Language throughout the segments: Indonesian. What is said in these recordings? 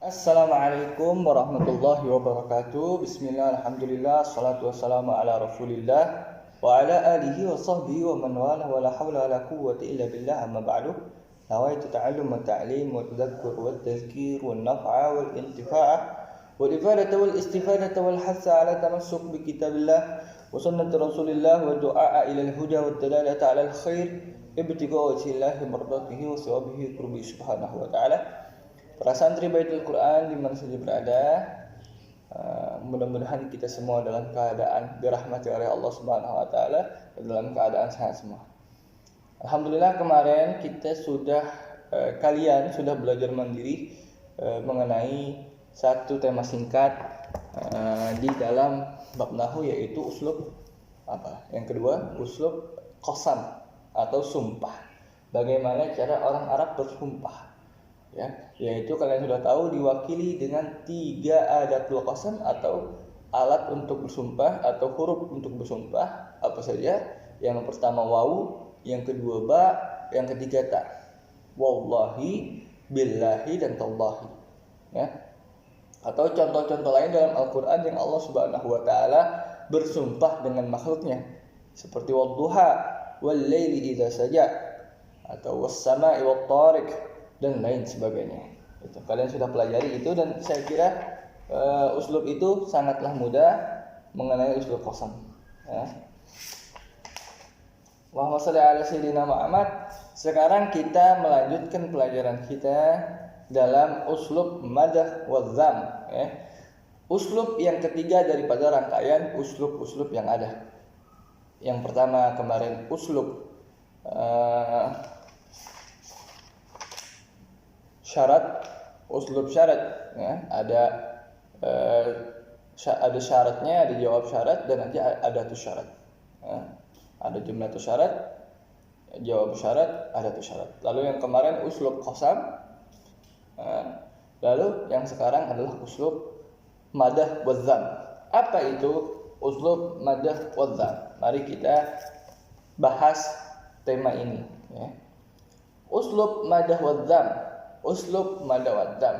Assalamualaikum warahmatullahi wabarakatuh. Bismillah, alhamdulillah, salatu wassalamu ala rasulillah wa ala alihi wa sahbihi wa man wala wa la hawla wa la quwwata illa billah, amma ba'du. Nawaitu ta'allum wa ta'lim wa tadhakkur wa tazkir wa naf'a wal intifa'ah wal ifadata wal istifadata wal hassa ala tamassuk bi kitabillah wa sunnati rasulillah wa du'a ila al-huda wa dalalata ala al-khair ibtigha wajhillahi mardatihi wa sawabihi qurbi subhanahu wa ta'ala. Para santri Baitul Quran di mana saja berada, mudah-mudahan kita semua dalam keadaan dirahmati oleh Allah Subhanahu wa taala dan dalam keadaan sehat semua. Alhamdulillah, kemarin kita kalian sudah belajar mandiri mengenai satu tema singkat di dalam bab nahwu, yaitu uslub apa? Yang kedua, uslub qasam atau sumpah. Bagaimana cara orang Arab bersumpah? Ya, yaitu kalian sudah tahu diwakili dengan 3 adatul qasam atau alat untuk bersumpah atau huruf untuk bersumpah. Apa saja? Yang pertama wawu, yang kedua ba, yang ketiga ta. Wallahi, billahi, dan tallahi. Ya. Atau contoh-contoh lain dalam Al-Qur'an yang Allah Subhanahu wa taala bersumpah dengan makhluknya, seperti wadduha, wal laili idza saja, atau was sama'i wat tariq, dan lain sebagainya. Itu kalian sudah pelajari itu, dan saya kira uslub itu sangatlah mudah mengenai uslub qasam. Ya. Allahumma shalli ala sayyidina Muhammad. Sekarang kita melanjutkan pelajaran kita dalam uslub madah wa dzam. Ya. Uslub yang ketiga daripada rangkaian uslub-uslub yang ada. Yang pertama kemarin uslub syarat, uslub syarat, ya. Ada syaratnya, ada jawab syarat, dan nanti ada tuh syarat. Ya. Ada jumlah tuh syarat, jawab syarat, ada tuh syarat. Lalu yang kemarin uslub qasam, ya. Lalu yang sekarang adalah uslub madah wa dzam. Apa itu uslub madah wa dzam? Mari kita bahas tema ini, ya. Uslub madah wa dzam. Uslub madah wa dzam.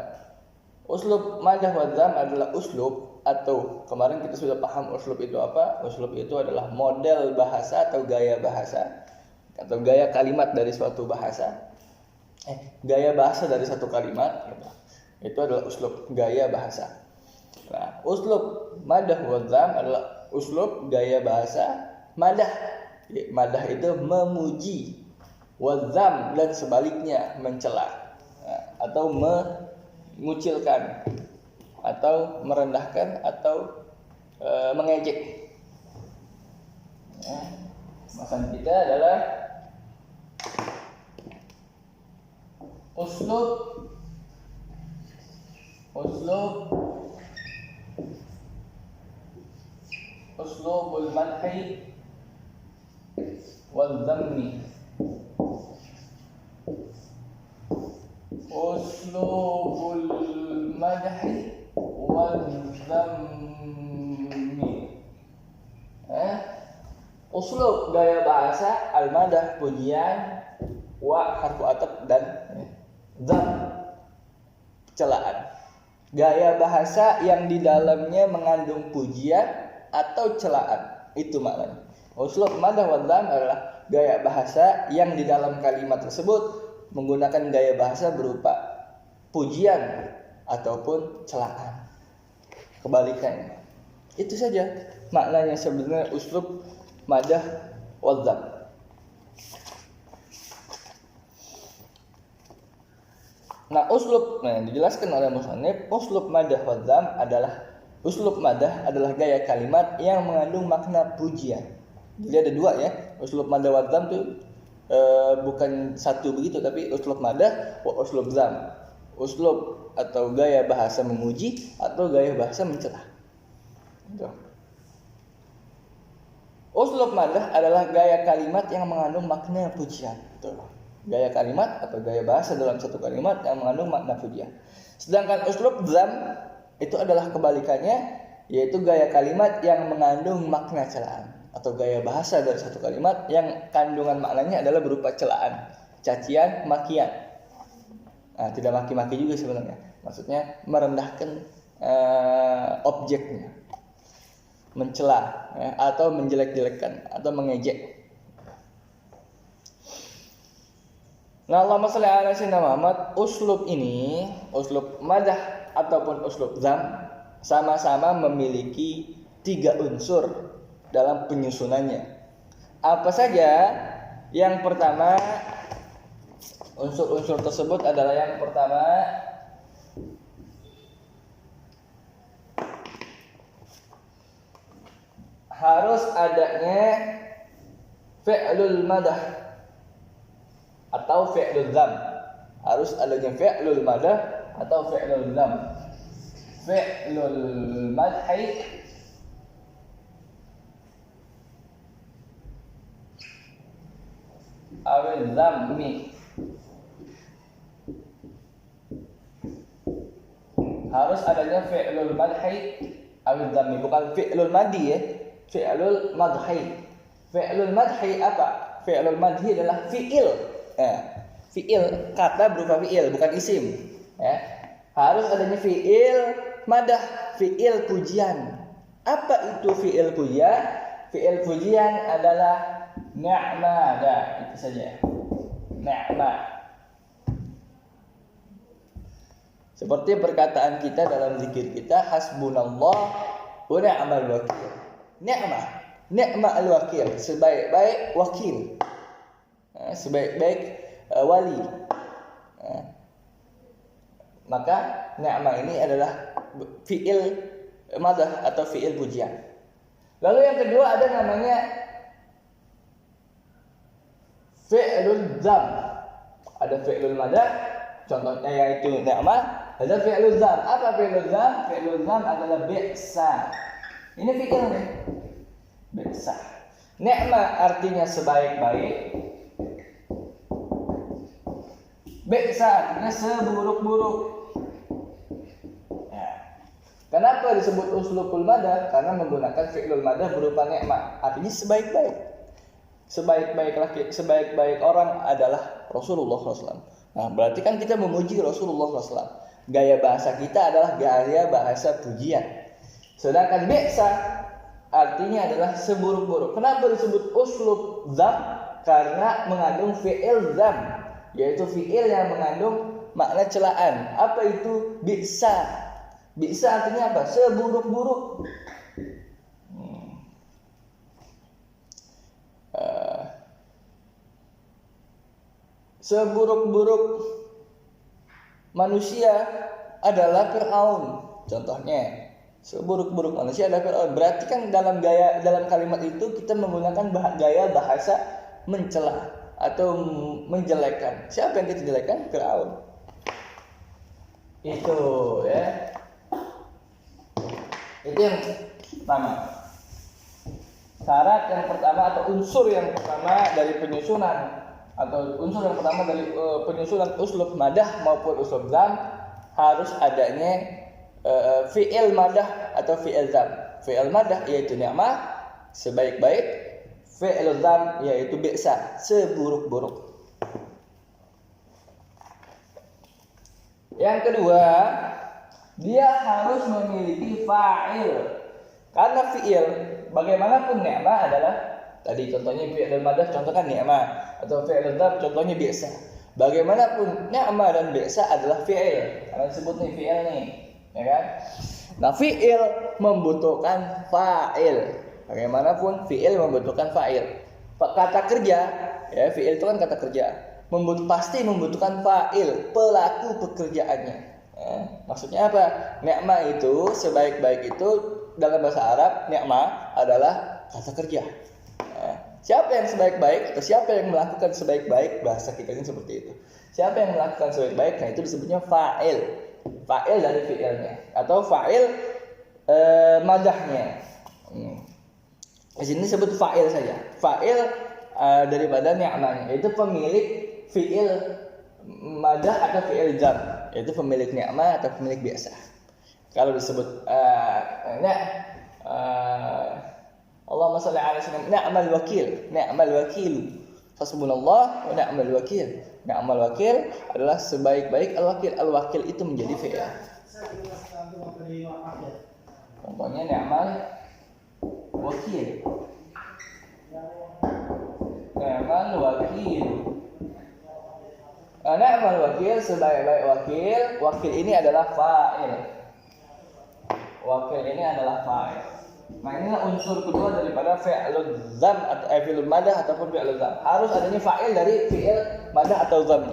Uslub madah wa dzam adalah uslub, atau kemarin kita sudah paham uslub itu apa. Uslub itu adalah model bahasa atau gaya bahasa atau gaya kalimat dari suatu bahasa. Gaya bahasa dari satu kalimat gitu. Itu adalah uslub, gaya bahasa. Nah, uslub madah wa dzam adalah uslub gaya bahasa madah. Madah itu memuji, wa dzam dan sebaliknya mencela, atau mengucilkan, atau merendahkan, atau mengejek. Ya. Bahasan kita adalah uslubul madhi wal dhammi. Uslubul madhi wal dhammi. Uslub gaya bahasa, al-madah pujian, wa harfu ataf, dan dzam celaan. Gaya bahasa yang di dalamnya mengandung pujian atau celaan, itu maknanya. Uslub madah wa dzam adalah gaya bahasa yang di dalam kalimat tersebut menggunakan gaya bahasa berupa pujian ataupun celaan. Kebalikannya. Itu saja maknanya sebenarnya uslub madah wa dzam. Nah, dijelaskan oleh musannif, uslub madah wa dzam adalah uslub madah adalah gaya kalimat yang mengandung makna pujian. Jadi ada 2, ya. Uslub madah wa dzam itu bukan satu begitu, tapi uslub madah wa uslub dzam. Uslub atau gaya bahasa memuji atau gaya bahasa mencela. Gitu. Uslub madah adalah gaya kalimat yang mengandung makna pujian. Gitu. Gaya kalimat atau gaya bahasa dalam satu kalimat yang mengandung makna pujian. Sedangkan uslub dzam itu adalah kebalikannya, yaitu gaya kalimat yang mengandung makna celaan, atau gaya bahasa dari satu kalimat yang kandungan maknanya adalah berupa celaan, cacian, makian. Nah, tidak maki-maki juga sebenarnya, Maksudnya merendahkan objeknya, mencela ya, atau menjelek-jelekkan atau mengejek. Nah, Allahumma shalli ala sayyidina Muhammad, uslub ini, uslub madah ataupun uslub dzam sama-sama memiliki 3 unsur dalam penyusunannya. Apa saja? Yang pertama, unsur-unsur tersebut adalah yang pertama, harus adanya fi'lul madah atau fi'lul dzam. Harus adanya fi'lul madah atau fi'lul dzam. Fi'lul madhi awil dzammi. Harus adanya fi'lul madhi awil dzammi, bukan fi'lul madi ya. Fi'lul madhi. Fi'lul madhi apa? Fi'lul madhi adalah fi'il. Fi'il, kata berupa fi'il, bukan isim. Ya. Harus adanya fi'il madah, fi'il pujian. Apa itu fi'il pujian? Fi'il pujian adalah ni'ma, itu saja. Ni'ma. Seperti perkataan kita dalam zikir kita, hasbunallah wa ni'mal wakil. Ni'ma al-wakil, sebaik-baik wakil, sebaik-baik wali. Maka ni'ma ini adalah fi'il madah atau fi'il pujian. Lalu yang kedua ada namanya fi'lul dzam. Ada fi'lul madah, contohnya yaitu ni'ma. Ada fi'lul dzam. Apa fi'lul dzam? Fi'lul dzam adalah bi'sa. Ini fi'il nih. Bi'sa. Ni'ma artinya sebaik-baik. Bi'sa artinya seburuk-buruk. Ya. Kenapa disebut uslubul madah? Karena menggunakan fi'lul madah berupa ni'ma. Artinya sebaik-baik. Sebaik-baik orang adalah Rasulullah SAW. Nah, berarti kan kita memuji Rasulullah SAW. Gaya bahasa kita adalah gaya bahasa pujian. Sedangkan bi'sa artinya adalah seburuk-buruk. Kenapa disebut uslub dzam? Karena mengandung fi'il dzam, yaitu fi'il yang mengandung makna celaan. Apa itu bi'sa? Bi'sa artinya apa? Seburuk-buruk. Seburuk-buruk manusia adalah Fir'aun. Contohnya, seburuk-buruk manusia adalah Fir'aun. Berarti kan dalam kalimat itu kita menggunakan gaya bahasa mencela atau menjelekkan. Siapa yang kita jelekkan? Fir'aun. Itu ya. Itu yang pertama. Syarat yang pertama atau unsur yang pertama dari penyusunan atau unsur yang pertama dari penyusunan uslub madah maupun uslub dzam, harus adanya fi'il madah atau fi'il dzam. Fi'il madah yaitu ni'mah, sebaik-baik. Fi'il dzam yaitu bi'sa, seburuk-buruk. Yang kedua, dia harus memiliki fa'il. Karena fi'il bagaimanapun ni'mah adalah, tadi contohnya fi'il madah contohnya ni'mah, atau fi'il dzam contohnya bi'sa. Bagaimanapun ni'mah dan bi'sa adalah fi'il. Karena disebut nih fi'il nih, ya kan? Nah, fi'il membutuhkan fa'il. Bagaimanapun fi'il membutuhkan fa'il. Kata kerja, ya fi'il itu kan kata kerja, pasti membutuhkan fa'il, pelaku pekerjaannya. Ya, maksudnya apa? Ni'mah itu sebaik-baik itu dalam bahasa Arab, ni'mah adalah kata kerja. Siapa yang sebaik-baik atau siapa yang melakukan sebaik-baik, bahasa kita ini seperti itu. Siapa yang melakukan sebaik-baik, nah itu disebutnya fa'il. Fa'il dari fi'ilnya atau fa'il madahnya. Di sini disebut fa'il saja. Fa'il daripada ni'mahnya, yaitu pemilik fi'il madah atau fi'il dzam, yaitu pemilik ni'mah atau pemilik biasa. Kalau disebut Allahumma shalli ala sayyidina ni'mal wakil, ni'mal wakil. Hasbunallah wa ni'mal wakil. Ni'mal wakil adalah sebaik-baik al-wakil. Al-wakil itu menjadi fi'il. Contohnya ni'mal wakil. Ni'mal wakil. Ni'mal wakil sebaik-baik wakil. Wakil ini adalah fa'il. Wakil ini adalah fa'il. Nah, ini unsur kedua daripada fi'lul dzam atau fi'lul madah ataupun fi'lul dzam. Harus adanya fa'il dari fi'il madah atau dzam.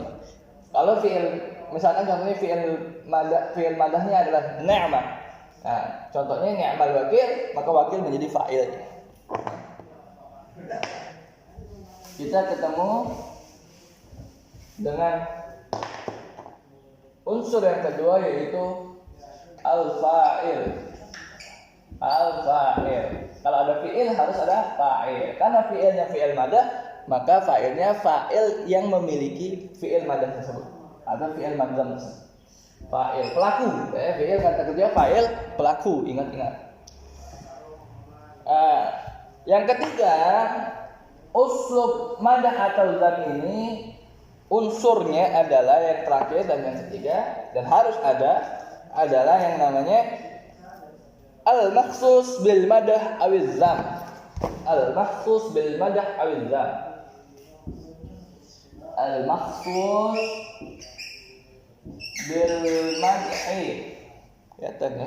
Kalau fi'il, misalkan contohnya fi'il madahnya adalah ni'mah. Nah, contohnya ni'mal wakil, maka wakil menjadi fa'il. Kita ketemu dengan unsur yang kedua yaitu al-fa'il. Al-fa'il. Kalau ada fi'il harus ada fa'il. Karena fi'ilnya fi'il madah, maka fa'ilnya fa'il yang memiliki fi'il madah tersebut atau fi'il madzam tersebut. Fa'il pelaku. Fi'il kata kerja fa'il pelaku. Ingat-ingat. Yang ketiga, uslub madah atau dzam ini unsurnya adalah yang terakhir dan yang ketiga dan harus ada adalah yang namanya al-makhsus bil madah awiz dzam. Al-makhsus bil madah awiz dzam. Al-makhsus bil madhi. Kelihatan ya?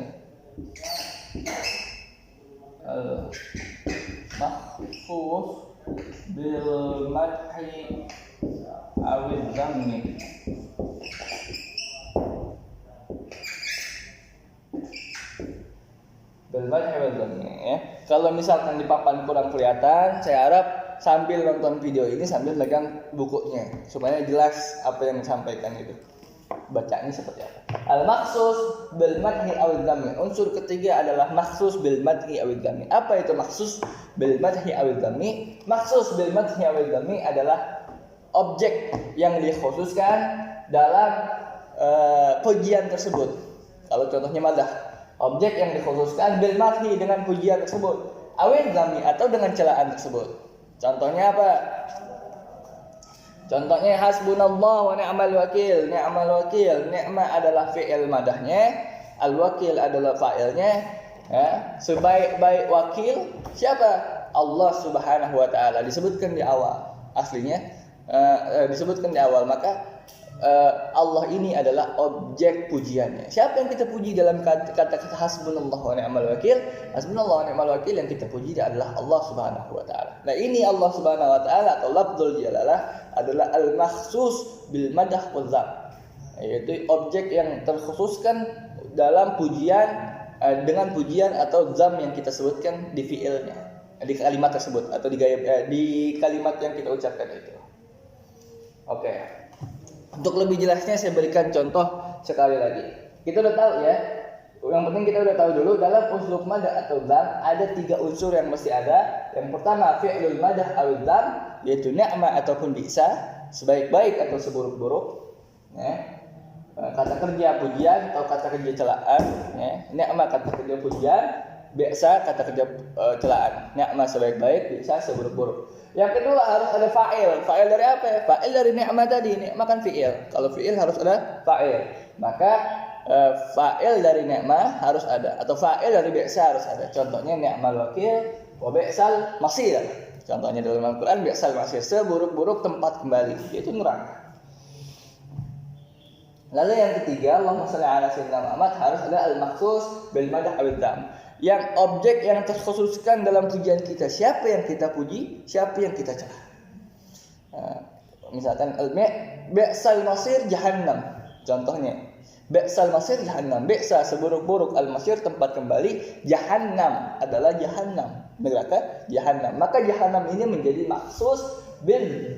Al-makhsus bil madhi awiz dzam. Ya. Kalau misalkan di papan kurang kelihatan, saya harap sambil nonton video ini sambil pegang bukunya supaya jelas apa yang disampaikan itu. Bacanya seperti apa? Al-makhsus bil madhi awil dzammi. Unsur ketiga adalah makhsus bil madhi awil dzammi. Apa itu makhsus bil madhi awil dzammi? Makhsus bil madhi awil dzammi adalah objek yang dikhususkan dalam pujian tersebut. Kalau contohnya madah, objek yang dikhususkan bil madhi dengan pujian tersebut, awil dzammi atau dengan celaan tersebut. Contohnya apa? Contohnya hasbunallah wa ni'mal wakil. Ni'mal wakil, ni'ma adalah fi'il madahnya, al-wakil adalah fa'ilnya. Ya, sebaik-baik wakil siapa? Allah Subhanahu wa taala. Disebutkan di awal. Aslinya disebutkan di awal, maka Allah ini adalah objek pujiannya. Siapa yang kita puji dalam kata-kata hasbunallah wa ni'mal wakil? Hasbunallah wa ni'mal wakil yang kita puji adalah Allah Subhanahu wa taala. Nah, ini Allah Subhanahu wa taala atau lafzul jalalah adalah al-makhsus bil madah wa dzam. Yaitu objek yang terkhususkan dalam pujian dengan pujian atau dzam yang kita sebutkan di fiilnya, di kalimat tersebut atau di kalimat yang kita ucapkan itu. Oke. Untuk lebih jelasnya saya berikan contoh sekali lagi. Kita udah tahu ya. Yang penting kita udah tahu dulu dalam uslub madah atau dzam ada 3 unsur yang mesti ada. Yang pertama fi'lul madah awil dzam, yaitu ni'ma ataupun bi'sa, sebaik-baik atau seburuk-buruk. Ya. Kata kerja pujian atau kata kerja celaan. Ya. Ni'ma kata kerja pujian, bi'sa kata kerja celaan. Ni'ma sebaik-baik, bi'sa seburuk-buruk. Yang kedua harus ada fa'il. Fa'il dari apa? Fa'il dari ni'mah tadi. Ni'mah kan fi'il. Kalau fi'il harus ada fa'il. Maka fa'il dari ni'mah harus ada atau fa'il dari bi'sa harus ada. Contohnya ni'mal wakil wa bi'sal masir. Contohnya dalam Al-Qur'an bi'sal masir, seburuk-buruk tempat kembali, yaitu neraka. Lalu yang ketiga, Allahumma shalli ala sayyidina Muhammad, harus ada al-makhsus bil madah awil dzam. Yang objek yang terkhususkan dalam pujian kita, siapa yang kita puji, siapa yang kita celah. Misalkan bi'sal masir jahannam. Contohnya, bi'sal masir jahannam. Bi'sa seburuk-buruk, al-masir tempat kembali, jahannam adalah jahannam, neraka jahannam. Maka jahannam ini menjadi makhsus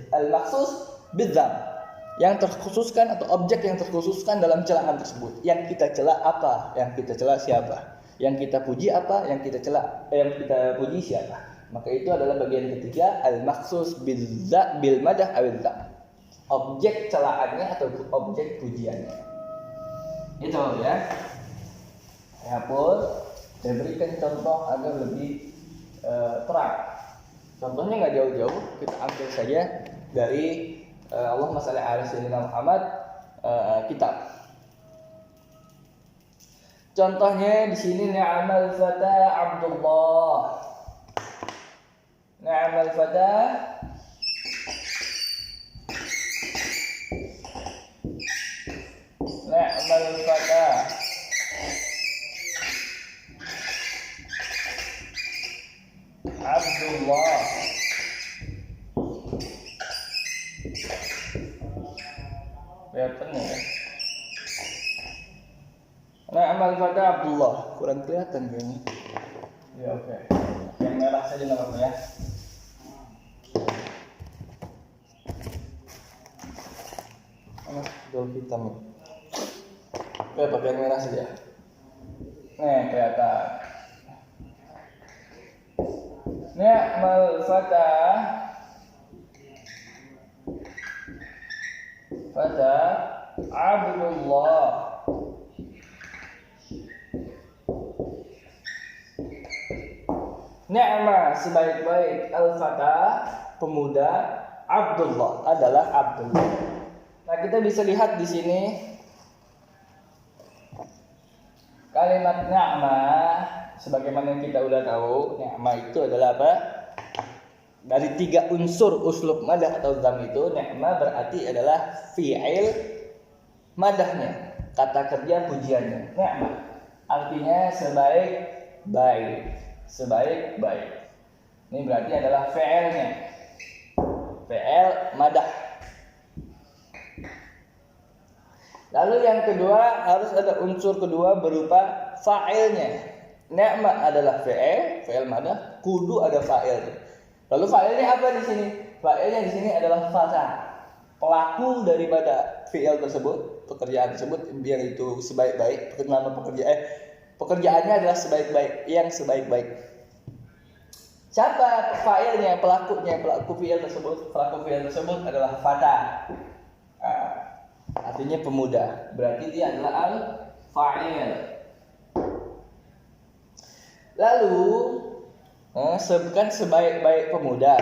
al-makhsus bidzam. Yang terkhususkan atau objek yang terkhususkan dalam celaan tersebut. Yang kita celah apa? Yang kita celah siapa? Yang kita puji apa? Yang kita celah, yang kita puji siapa? Maka itu adalah bagian ketiga al-makhsus bil madah awil dzam. Objek celaannya atau objek pujiannya. Itu ya. Ya pun saya berikan contoh agar lebih terang. Contohnya nggak jauh-jauh, kita ambil saja dari Allahumma shalli ala sayyidina Muhammad kitab. Contohnya di sini ni'mal fata Abdullah. Ni'mal fata Abdullah. Kelihatan ya? Ni'mal fata Abdullah. Kurang kelihatan kayaknya. Ya oke. Yang merah saja nggak apa-apa ya. Daun hitam ya. Oke, pakai yang merah saja. Nih kelihatan. Ni'mal fata Abdullah. Ni'ma sebaik-baik al-fata pemuda, Abdullah adalah Abdullah. Nah, kita bisa lihat di sini kalimat ni'ma sebagaimana kita udah tahu, ni'ma itu adalah apa? Dari 3 unsur uslub madah atau dzam itu, ni'ma berarti adalah fi'il madahnya, kata kerja pujiannya. Ni'ma artinya sebaik-baik. Sebaik-baik. Ini berarti adalah fi'ilnya. Fi'il madah. Lalu yang kedua harus ada unsur kedua berupa fa'ilnya. Ni'ma adalah fi'il madah, kudu ada fa'il. Lalu fa'ilnya apa di sini? Fa'ilnya di sini adalah fata. Pelaku daripada fi'il tersebut, pekerjaan tersebut yang itu sebaik-baik, nama pekerjaannya adalah sebaik-baik, yang sebaik-baik. Siapa fa'ilnya, pelakunya, pelaku fi'il tersebut? Pelaku fi'il tersebut adalah fata. Artinya pemuda. Berarti dia adalah al-fa'il. Lalu sebutkan sebaik-baik pemuda.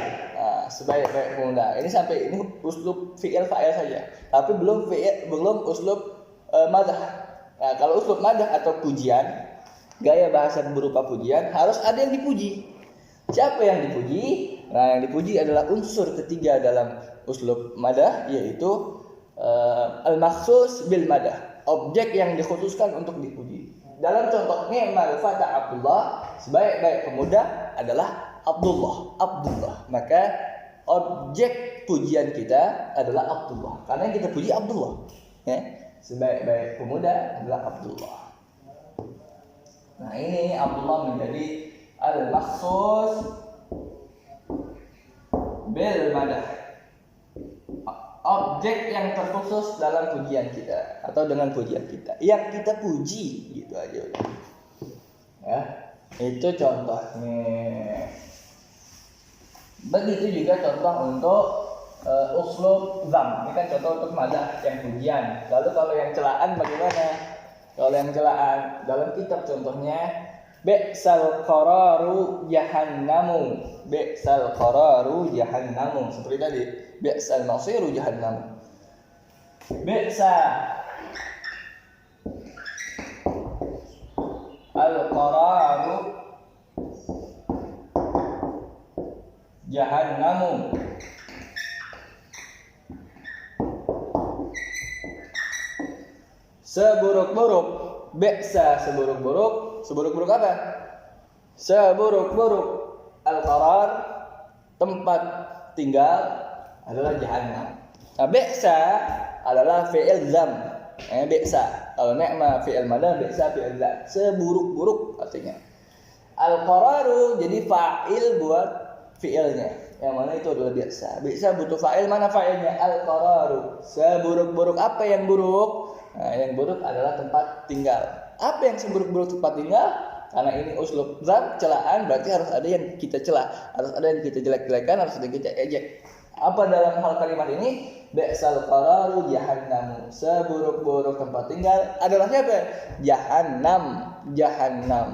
Sebaik-baik pemuda. Ini sampai ini uslub fi'il fa'il saja. Tapi belum uslub madah. Nah, kalau uslub madah atau pujian, gaya bahasa berupa pujian, harus ada yang dipuji. Siapa yang dipuji? Nah, yang dipuji adalah unsur ketiga dalam uslub madah, yaitu al-makhsus bil madah. Objek yang dikhususkan untuk dipuji. Dalam contoh ni'mal fata Abdullah, sebaik-baik pemuda adalah Abdullah. Maka objek pujian kita adalah Abdullah, karena yang kita puji Abdullah. Ya, sebaik-baik pemuda adalah Abdullah. Nah, ini Abdullah menjadi al-makhsus bil madah. Objek yang terkhusus dalam pujian kita atau dengan pujian kita, yang kita puji, gitu aja udah. Ya, itu contohnya. Begitu juga contoh untuk uslub dzam. Ini kan contoh untuk madah yang pujian. Lalu kalau yang celaan bagaimana? Kalau yang celaan dalam kitab contohnya bi'sal qararu jahannamu. Bi'sal qararu jahannamu. Seperti tadi, bi'sal masiru jahannamu. Bi'sa al-qararu jahannamu. Seburuk-buruk, bi'sa seburuk-buruk. Seburuk-buruk apa? Seburuk-buruk al-qarar, tempat tinggal adalah jahannam. Nah, bi'sa adalah fi'il dzam. Bi'sa. Kalau ni'ma fi'il madah, bi'sa fi'il dzam. Seburuk-buruk artinya. Al-qararu jadi fa'il buat fi'ilnya. Yang mana itu adalah bi'sa. Bi'sa butuh fa'il, mana fa'ilnya? Al-qararu. Seburuk-buruk apa yang buruk? Nah, yang buruk adalah tempat tinggal. Apa yang seburuk-buruk tempat tinggal? Karena ini uslub dzam, celaan, berarti harus ada yang kita celah, harus ada yang kita jelek-jelekan, harus ada yang kita ejek. Apa dalam hal kalimat ini? Bi'sal qararu jahannamu. Seburuk-buruk tempat tinggal adalah siapa? Jahannam.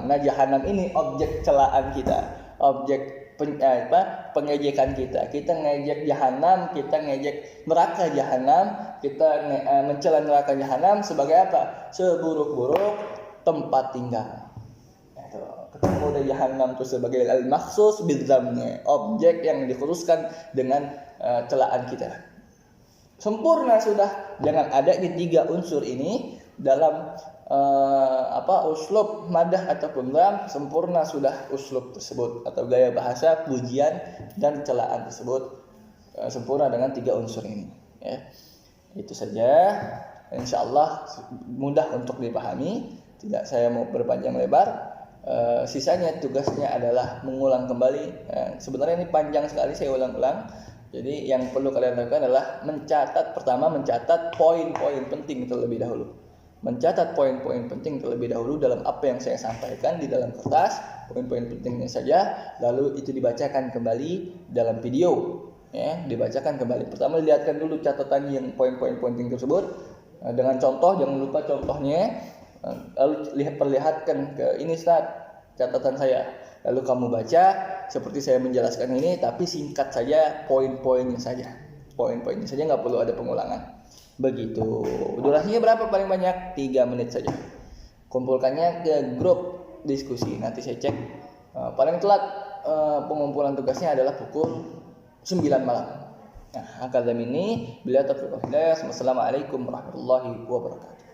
Nah, jahannam ini objek celaan kita, objek pengejekan kita. Kita ngejek jahanam, kita ngejek neraka jahanam, kita mencela neraka jahanam sebagai apa? Seburuk-buruk tempat tinggal. Itu ketemu dari jahanam itu sebagai al-makhsus bidzamnya, objek yang dikhususkan dengan celaan kita. Sempurna sudah, jangan ada di 3 unsur ini dalam uslub madah ataupun dzam. Sempurna sudah uslub tersebut atau gaya bahasa pujian dan celaan tersebut sempurna dengan 3 unsur ini, ya. Itu saja, insyaallah mudah untuk dipahami, tidak saya mau berpanjang lebar. Sisanya tugasnya adalah mengulang kembali. Sebenarnya ini panjang sekali, saya ulang-ulang. Jadi yang perlu kalian lakukan adalah mencatat poin-poin penting terlebih dahulu. Mencatat poin-poin penting terlebih dahulu dalam apa yang saya sampaikan di dalam kertas, poin-poin pentingnya saja, lalu itu dibacakan kembali dalam video, ya, dibacakan kembali. Pertama lihatkan dulu catatan yang poin-poin penting tersebut dengan contoh, jangan lupa contohnya. Lalu perlihatkan ke ini Ustaz, catatan saya. Lalu kamu baca seperti saya menjelaskan ini, tapi singkat saja poin-poinnya saja. Poin-poinnya saja, nggak perlu ada pengulangan. Begitu. Durasinya berapa paling banyak? 3 menit saja. Kumpulkannya ke grup diskusi. Nanti saya cek. Paling telat pengumpulan tugasnya adalah pukul 9 malam. Nah, akademi ini bila taufiq wal hidayah. Wassalamualaikum warahmatullahi wabarakatuh.